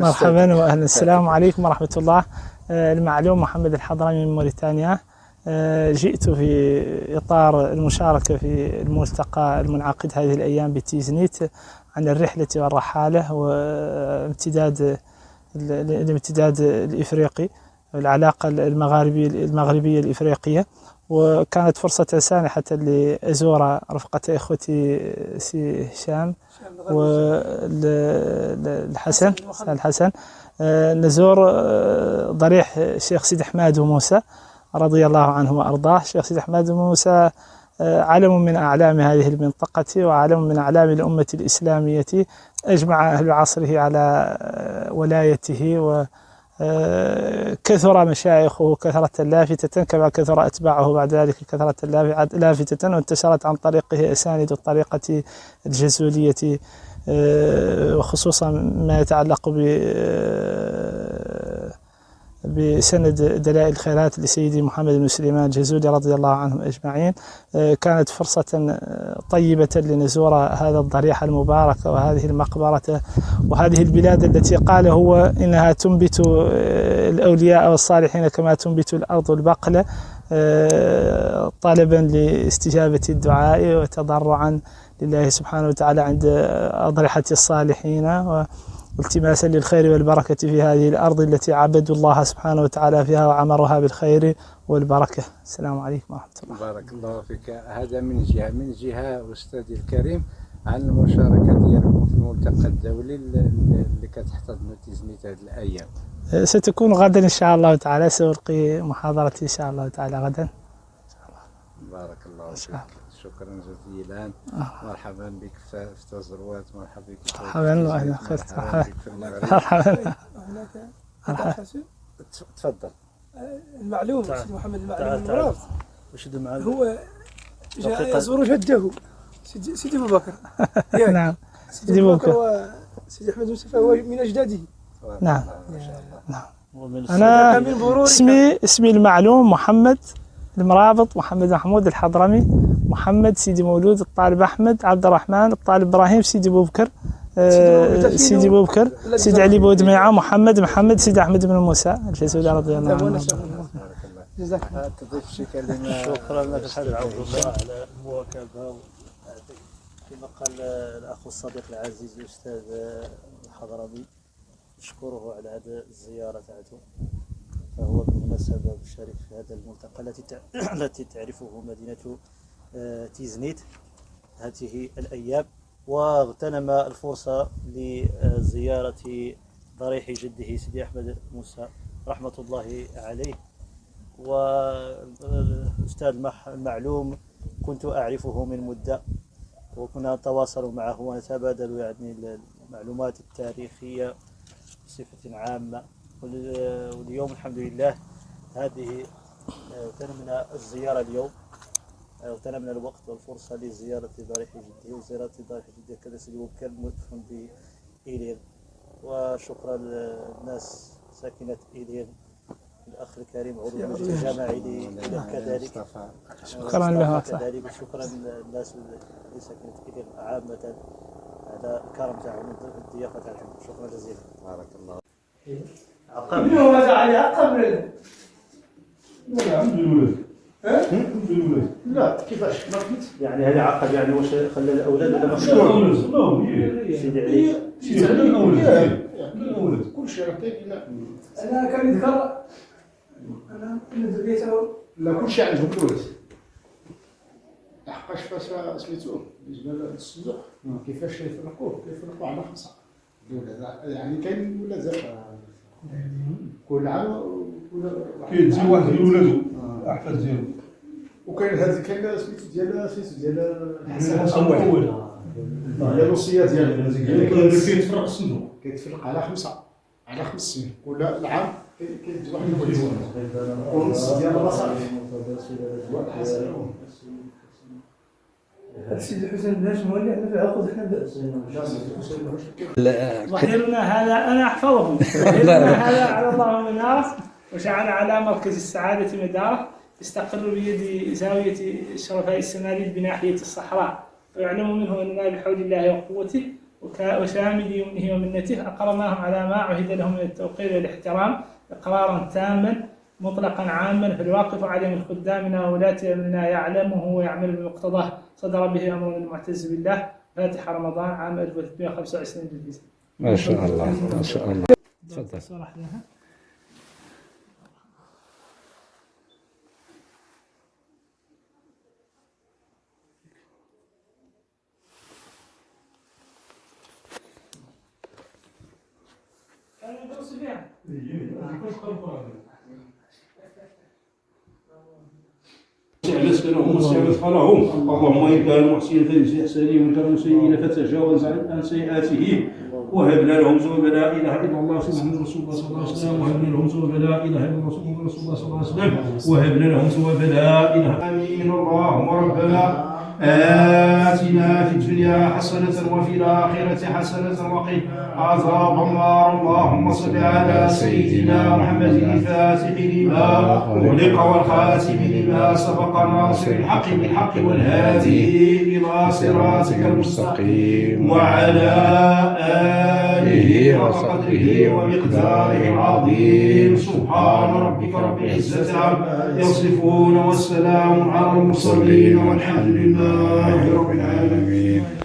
مرحبا واهلا. السلام عليكم ورحمه الله. المعلوم محمد الحضرمي من موريتانيا. جئت في اطار المشاركه في الملتقى المنعقد هذه الايام بتيزنيت عن الرحله والرحاله وامتداد الامتداد الافريقي، العلاقه المغربيه الافريقيه. وكانت فرصه سانحه لازور رفقه اخوتي سي هشام والحسن نزور ضريح الشيخ سيدي أحمد موسى رضي الله عنه وأرضاه. الشيخ سيدي أحمد موسى علم من أعلام هذه المنطقة وعلم من أعلام الأمة الإسلامية، أجمع أهل عصره على ولايته، وكثر مشايخه كثرة لافتة كما كثر أتباعه بعد ذلك كثرة لافتة، وانتشرت عن طريقه أسانيد الطريقة الجزولية، وخصوصا ما يتعلق بسند دلائل الخيرات لسيدي محمد بن سليمان الجزولي رضي الله عنهم أجمعين. كانت فرصة طيبة لنزور هذا الضريح المبارك وهذه المقبرة وهذه البلاد التي قال هو إنها تنبت الأولياء والصالحين كما تنبت الأرض البقل، طلبا لاستجابة الدعاء وتضرعا لله سبحانه وتعالى عند أضرحة الصالحين، والتماسا للخير والبركة في هذه الأرض التي عبدوا الله سبحانه وتعالى فيها وعمرها بالخير والبركة. السلام عليكم ورحمة الله. بارك الله فيك. هذا من جهة أستاذي الكريم عن المشاركة ديالكم في الملتقى الدولي اللي كتحتضنوا تيزنيت هذه الأيام. ستكون غدا إن شاء الله تعالى، سألقي محاضرتي إن شاء الله تعالى غدا. بارك الله فيك. شكرا جزيلا. مرحبا بك في تزروات. مرحبا بك. مرحبا واهلا خير. مرحبا. تفضل. المعلوم سيدي محمد المعلوم المرابط هو جاء يزور جده سيدي ابو بكر. نعم سيدي ابو بكر وسيدي احمد موسى فهو من اجداده. نعم نعم. انا اسمي المعلوم محمد المرابط محمد محمود الحضرمي محمد سيدي مولود الطالب احمد عبد الرحمن الطالب ابراهيم سيدي ابو بكر سيدي ابو بكر سيدي علي بودميعه محمد سيدي احمد بن موسى الجزولي رضي الله عنه. جزاك الله. تضيف شي كلمه؟ شكرا لك الحاج عبد الله على المواكبه. كما قال الاخ الصديق العزيز الاستاذ الحضرمي، نشكره على هذه الزياره تاعته، فهو بالمناسبه مشارك في هذا الملتقى التي تعرفه مدينه تيزنيت هذه الايام، واغتنم الفرصه لزياره ضريح جده سيدي احمد موسى رحمه الله عليه. والأستاذ المعلوم كنت أعرفه من مدة، وكنا نتواصل معه ونتبادل يعني المعلومات التاريخية بصفة عامة. واليوم الحمد لله هذه اغتنمنا الزيارة اليوم، اغتنمنا الوقت والفرصة لزيارة ضريح جده وزيارة ضريح جده كذا سيدي بوبكر مدفون بإيلير. وشكرا للناس ساكنة إيلير، الأخ الكريم عضو المجلس الجماعي كذلك، شكرا له كذلك، وشكرا للناس اللي ساكنة إيلير عامة على الكرم تاعهم والضيافة تاعهم. شكرا جزيلا. بارك الله. منو ماذا عليها قبل؟ لا عند الولاد. عند الولاد. لا كيفاش؟ ما فهمت. يعني هذه عقد يعني واش خلى الأولاد ولا ما سيدي علي؟ سيدي علي الأولاد. كل شيء عطيك. أنا كان يذكر أنا ذريته. لا كل شيء عندهم الولاد. لحقاش فاش سميتو بالنسبة للصندوق كيفاش يفرقوه على 5 يعني كاين ولاد زاد كل عام كيتزي واحد من ولادو احفاد ديالو، وكاين هذا كاين سميتو ديال الحسن الاول ديال الوصيه ديالو كيتفرق الصندوق كيتفرق على 5 سنين كل العام كيتزي واحد من ولادو ونص ديال المصاريف. السيد حسين الهاشم هو اللي احنا في عقد احنا ظهيرنا هذا انا احفظهم. ظهيرنا هذا على الله من ناره وجعل على مركز السعاده مداره، يستقر بيد زاويه الشرفاء السمالي بناحيه الصحراء، ويعلم منه اننا بحول الله وقوته وشامل يمنه ومنته أقرناهم على ما عهد لهم من التوقير والاحترام إقرارا تاما مطلقا عاما فالواقف عليه من خدامنا وولاة أمرنا يعلمه ويعمل بمقتضاه صدر به أمر المعتز بالله فاتح رمضان عام 1325 للهجرة. ما شاء الله ما شاء الله. تفضل. مسكنهم واستعملهم اللهم إن كانوا محسنين فليجزي إحسانهم وإن كانوا مسيئين فتجاوز عن سيئاتهم وهب لهم زوج لا إله إلا الله محمد رسول الله صلى الله عليه وسلم وهب لهم زوج لا إله إلا الله محمد رسول الله صلى الله عليه وسلم وهب لهم زوج لا إله. آمين. اللهم ربنا آتنا في الدنيا حسنة وفي الآخرة حسنة وقنا عذاب النار. اللهم صل على سيدنا محمد الفاتح لما أغلق والخاتم لما سبق ناصر الحق بالحق والهادي إلى صراطك المستقيم وعلى آله وقدره ومقداره العظيم. سبحان ربك رب العزة عما يصفون والسلام على المرسلين والحمد لله رب العالمين.